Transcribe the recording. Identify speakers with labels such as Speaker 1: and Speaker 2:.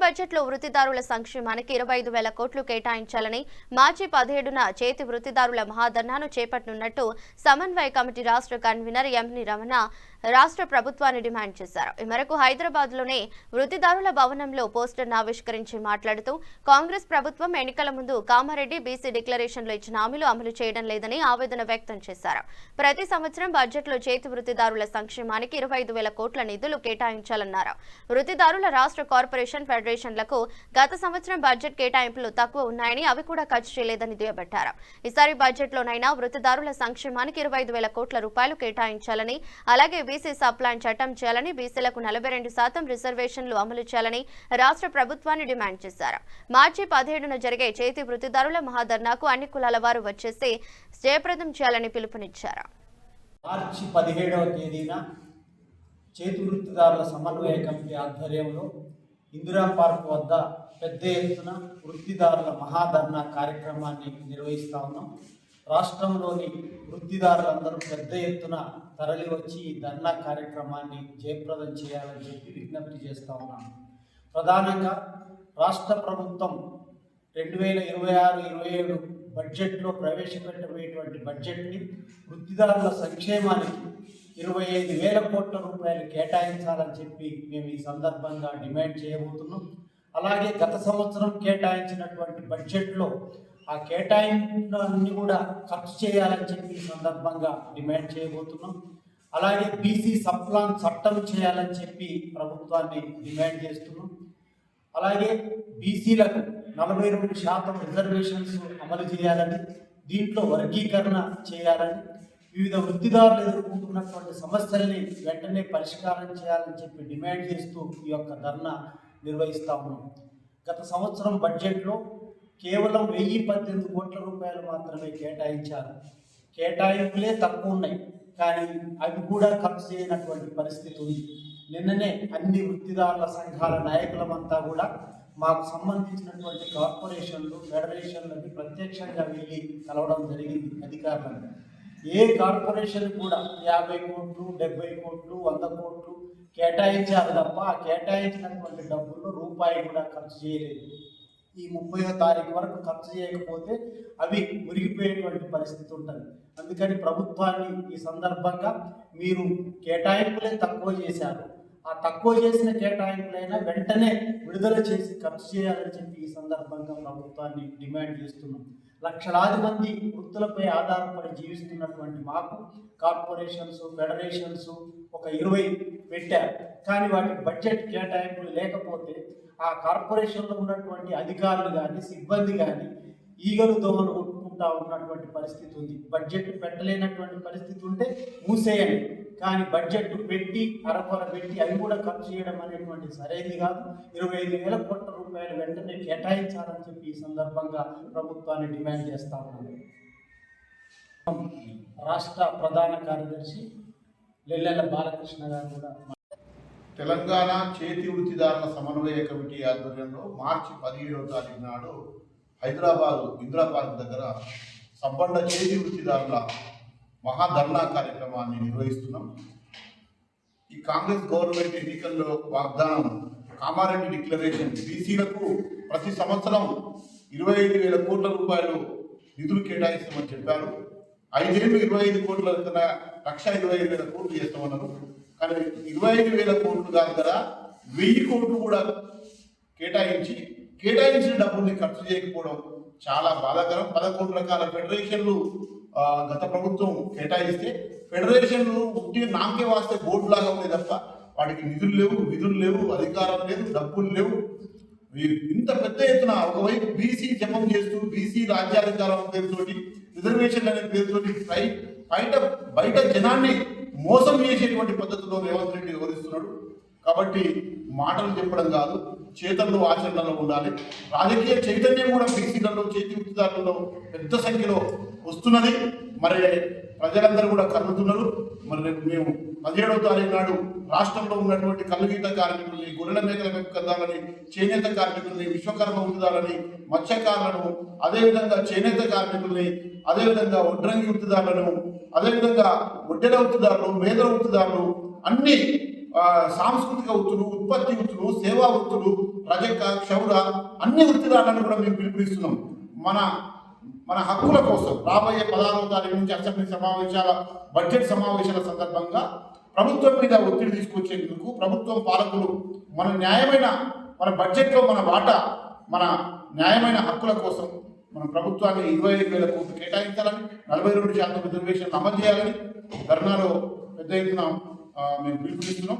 Speaker 1: బడ్జెట్లో వృత్తిదారుల సంక్షేమానికి 25,000 కోట్లు కేటాయించాలని మార్చి 17న చేతి వృత్తిదారుల మహాధర్నాను చేపట్టనున్నట్టు సమన్వయ కమిటీ రాష్ట్ర కన్వీనర్ ఎంని రమణ రాష్ట్ర ప్రభుత్వాన్ని డిమాండ్ చేశారు. ఈ మేరకు హైదరాబాద్లోని వృత్తిదారుల భవనంలో పోస్టర్ను ఆవిష్కరించి మాట్లాడుతూ కాంగ్రెస్ ప్రభుత్వం ఎన్నికల ముందు కామారెడ్డి బీసీ డిక్లరేషన్లో ఇచ్చిన హామీలు అమలు చేయడం లేదని ఆవేదన వ్యక్తం చేశారు. ప్రతి సంవత్సరం బడ్జెట్లో చేతి వృత్తిదారుల సంక్షేమానికి 25,000 కోట్ల నిధులు కేటాయించాలన్నారు. వృత్తిదారుల రాష్ట్ర కార్పొరేషన్ ఫెడరేషన్లకు గత సంవత్సరం బడ్జెట్ కేటాయింపులు తక్కువ ఉన్నాయని అవి కూడా ఖర్చు చేయలేదని దుయ్యబట్టారు. ఈసారి బడ్జెట్లోనైనా వృత్తిదారుల సంక్షేమానికి 25,000 కోట్ల రూపాయలు కేటాయించాలని, అలాగే బీసీ సప్లాన్ చట్టం చేయాలని, బీసీలకు 42% రిజర్వేషన్లు అమలు చేయాలని రాష్ట్ర ప్రభుత్వాన్ని డిమాండ్ చేశారు. మార్చి 17న జరిగే చేతి వృత్తిదారుల మహాధర్నాకు అన్ని కులాల వారు వచ్చేసి జయప్రదం చేయాలని పిలుపునిచ్చారు.
Speaker 2: మార్చి 17వ తేదీన చేతి వృత్తిదారుల సమన్వయ కమిటీ ఆధ్వర్యంలో ఇందిరా పార్క్ వద్ద పెద్ద ఎత్తున వృత్తిదారుల మహాధర్నా కార్యక్రమాన్ని నిర్వహిస్తా ఉన్నాం. రాష్ట్రంలోని వృత్తిదారులందరూ పెద్ద ఎత్తున తరలి వచ్చి ఈ ధర్నా కార్యక్రమాన్ని జయప్రదం చేయాలని చెప్పి విజ్ఞప్తి చేస్తూ ఉన్నాను. ప్రధానంగా రాష్ట్ర ప్రభుత్వం 2026-27 బడ్జెట్లో ప్రవేశపెట్టబోయేటువంటి బడ్జెట్ని వృత్తిదారుల సంక్షేమానికి 25,000 కోట్ల రూపాయలు కేటాయించాలని చెప్పి మేము ఈ సందర్భంగా డిమాండ్ చేయబోతున్నాం. అలాగే గత సంవత్సరం కేటాయించినటువంటి బడ్జెట్లో ఆ కేటాయింపులన్నీ కూడా ఖర్చు చేయాలని చెప్పి ఈ సందర్భంగా డిమాండ్ చేయబోతున్నాం. అలాగే బీసీ సప్లాన్ చట్టం చేయాలని చెప్పి ప్రభుత్వాన్ని డిమాండ్ చేస్తున్నాం. అలాగే బీసీలకు 42% రిజర్వేషన్స్ అమలు చేయాలని, దీంట్లో వర్గీకరణ చేయాలని, వివిధ వృత్తిదారులు ఎదుర్కొంటున్నటువంటి సమస్యల్ని వెంటనే పరిష్కారం చేయాలని చెప్పి డిమాండ్ చేస్తూ ఈ యొక్క ధర్నా నిర్వహిస్తా ఉన్నాం. గత సంవత్సరం బడ్జెట్లో కేవలం 1,018 కోట్ల రూపాయలు మాత్రమే కేటాయించారు. కేటాయింపులే తక్కువ ఉన్నాయి, కానీ అవి కూడా ఖర్చు చేయనటువంటి పరిస్థితి ఉంది. నిన్ననే అన్ని వృత్తిదారుల సంఘాల నాయకులమంతా కూడా మాకు సంబంధించినటువంటి కార్పొరేషన్లు, ఫెడరేషన్లకి ప్రత్యక్షంగా వెళ్ళి కలవడం జరిగింది అధికారులను. ఏ కార్పొరేషన్ కూడా 50 కోట్లు, 70 కోట్లు, 100 కోట్లు కేటాయించారు తప్ప ఆ కేటాయించినటువంటి డబ్బులు రూపాయి కూడా ఖర్చు చేయలేదు. ఈ 30వ తారీఖు వరకు ఖర్చు చేయకపోతే అవి మురిగిపోయేటువంటి పరిస్థితి ఉంటుంది. అందుకని ప్రభుత్వాన్ని ఈ సందర్భంగా మీరు కేటాయింపులే తక్కువ చేశారు, ఆ తక్కువ చేసిన కేటాయింపులైనా వెంటనే విడుదల చేసి ఖర్చు చేయాలని చెప్పి ఈ సందర్భంగా ప్రభుత్వాన్ని డిమాండ్ చేస్తున్నాం. లక్షలాది మంది వృత్తులపై ఆధారపడి జీవిస్తున్నటువంటి మాకు కార్పొరేషన్స్, ఫెడరేషన్స్ ఒక 20 పెట్టారు, కానీ వాటికి బడ్జెట్ కేటాయింపులు లేకపోతే ఆ కార్పొరేషన్లో ఉన్నటువంటి అధికారులు కానీ, సిబ్బంది కానీ ఈగలు దోమలు కొట్టుకుంటా ఉన్నటువంటి పరిస్థితి ఉంది. బడ్జెట్ పెట్టలేనటువంటి పరిస్థితి ఉంటే మూసేయండి, కానీ బడ్జెట్ పెట్టి అరకొర పెట్టి అవి కూడా ఖర్చు చేయడం అనేటువంటి సరైనది కాదు. 25,000 కోట్ల రూపాయలు వెంటనే కేటాయించాలని చెప్పి ఈ సందర్భంగా ప్రభుత్వాన్ని డిమాండ్ చేస్తా ఉన్నాను. రాష్ట్ర ప్రధాన కార్యదర్శి లెల్లెల బాలకృష్ణ గారు కూడా
Speaker 3: తెలంగాణ చేతి వృత్తిదారుల సమన్వయ కమిటీ ఆధ్వర్యంలో మార్చి 17వ తారీఖు నాడు హైదరాబాద్ ఇందిరా పార్క్ దగ్గర సంపన్న చేతి వృత్తిదారుల మహాధర్నా కార్యక్రమాన్ని నిర్వహిస్తున్నాం. ఈ కాంగ్రెస్ గవర్నమెంట్ ఎన్నికల్లో వాగ్దానం కామారెడ్డి డిక్లరేషన్ బీసీలకు ప్రతి సంవత్సరం 25,000 కోట్ల రూపాయలు నిధులు కేటాయిస్తామని చెప్పారు. 5 ఏళ్ళు 25 కోట్ల 1,25,000 కోట్లు చేస్తామన్నారు. కానీ 25,000 కోట్లు కాదు కదా, 1000 కోట్లు కూడా కేటాయించిన డబ్బుల్ని ఖర్చు చేయకపోవడం చాలా బాధాకరం. 11 రకాల ఫెడరేషన్లు గత ప్రభుత్వం కేటాయిస్తే ఫెడరేషన్లు ఉట్టిగా నామకే వాస్తే బోర్డు లాగా ఉన్నాయి తప్ప వాటికి నిధులు లేవు, విధులు లేవు, అధికారం లేదు, డబ్బులు లేవు. ఇంత పెద్ద ఎత్తున ఒకవైపు బీసీ జపం చేస్తూ బీసీ రాజ్యాధికారం పేరుతోటి, రిజర్వేషన్లు అనే పేరుతోటి బయట జనాన్ని మోసం చేసేటువంటి పద్ధతిలో రేవంత్ రెడ్డి వివరిస్తున్నాడు. కాబట్టి మాటలు చెప్పడం కాదు, చేతల్లో ఆచరణలో ఉండాలి. రాజకీయ చైతన్యం కూడా బీసీలలో, చేతి వృత్తిదారులలో పెద్ద సంఖ్యలో వస్తున్నది. మరి ప్రజలందరూ కూడా కలుగుతున్నారు. మరి మేము 17వ తారీఖు నాడు రాష్ట్రంలో ఉన్నటువంటి కల్లుగీత కార్మికుల్ని, గొర్రెల మేకల పెంపకందారులని, చేనేత కార్మికుల్ని, విశ్వకర్మ వృత్తిదారులని, మత్స్యకారులను, అదేవిధంగా చేనేత కార్మికుల్ని, అదేవిధంగా వడ్రంగి వృత్తిదారులను, అదేవిధంగా ఒడ్డెల వృత్తిదారులు, మేదల వృత్తిదారులు, అన్ని సాంస్కృతిక వృత్తులు, ఉత్పత్తి వృత్తులు, సేవా వృత్తులు, రజక క్షౌర అన్ని వృత్తిదారులను కూడా మేము పిలుపునిస్తున్నాం. మన హక్కుల కోసం రాబోయే 16వ తారీఖు నుంచి అసెంబ్లీ సమావేశాల బడ్జెట్ సమావేశాల సందర్భంగా ప్రభుత్వం మీద ఒత్తిడి తీసుకొచ్చేందుకు ప్రభుత్వం పాలకులు మన బడ్జెట్లో మన వాటా మన న్యాయమైన హక్కుల కోసం మన ప్రభుత్వాన్ని 25,000 కోట్లు కేటాయించాలని, 42% రిజర్వేషన్లు అమలు చేయాలని ధర్నాలో పెద్ద ఎత్తున మేము పిలుపునిస్తున్నాం.